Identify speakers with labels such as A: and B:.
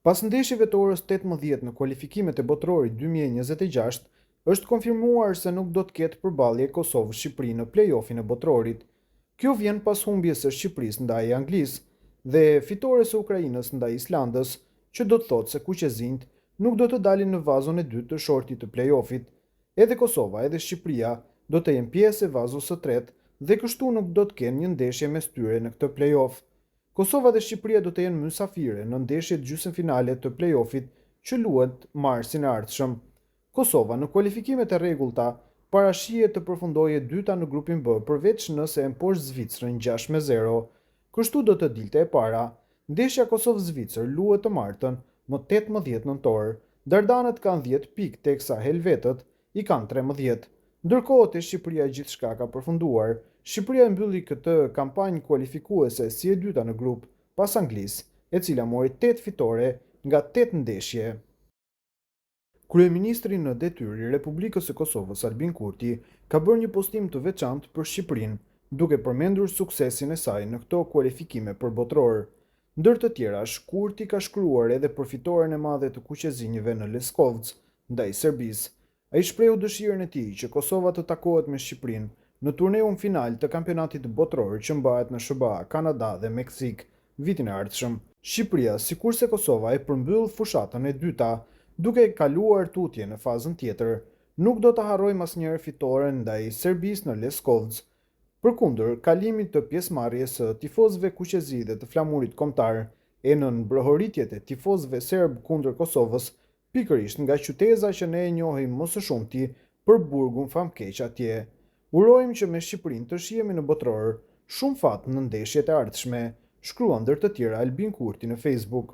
A: Pas ndeshjeve të orës 18 në kualifikimet e Botërorit 2026, është konfirmuar se nuk do të ketë përballje Kosovë-Shqipëri në play-offin e Botërorit. Kjo vjen pas humbjes së Shqipërisë ndaj Anglisë dhe fitores së Ukrainës ndaj Islandës, që do të thotë se kuqezinjt nuk do të dalin në vazon e dytë të shortit të play-offit. Edhe Kosova edhe Shqipëria do të jenë pjesë e vazhës së tretë dhe kështu nuk do të kenë një ndeshje mes tyre në këtë play-off. Kosova dhe Shqipëria do të jenë mysafire në ndeshjet gjysmëfinale të play-offit që luhet marsin e ardhshëm. Kosova në kualifikimet e rregullta parashihet të përfundojë dyta në grupin B përveç nëse e mposh Zvicrën 6-0. Kështu do të dilte e para. Ndeshja Kosovë-Zvicër luhet të martën më 18 nëntor. Dardanët kanë 10 pikë teksa helvetët i kanë 13. Ndërkohë te Shqipëria gjithçka ka përfunduar. Shqipëria mbylli këtë kampanjë kualifikuese si e dyta në grup, pas Anglisë, e cila mori 8 fitore nga 8 ndeshje. Kryeministri në detyrë i Republikës së Kosovës Albin Kurti ka bërë një postim të veçantë për Shqipërinë, duke përmendur suksesin e saj në këto kualifikime për botëror. Ndër të tjerash, Kurti ka shkruar edhe për fitoren e madhe të kuqezinjve në Leskovec ndaj Serbisë. Ai shprehu dëshirën e tij që Kosova të takohet me Shqipërinë në turneun final të kampionatit botëror që mbahet në SBA, Kanada dhe Meksik vitin e ardhshëm. Shqipëria, sikurse Kosova, e përmbyll fushatën e dyta duke kaluar tutje në fazën tjetër. Nuk do të harrojmë asnjëherë fitoren ndaj Serbisë në Leskovec. Përkundër kalimit të pjesëmarrjes së tifozëve kuqezi dhe të flamurit kombëtar e në mbrojtjet e tifozëve serb kundër Kosovës, pikërisht nga qyteza që ne e njohim më së shumti për burgun famkeq atje. Urojmë që me Shqipërinë të shihemi në botëror, shumë fat në ndeshjet e ardhshme, shkruan ndër të tjera Albin Kurti në Facebook.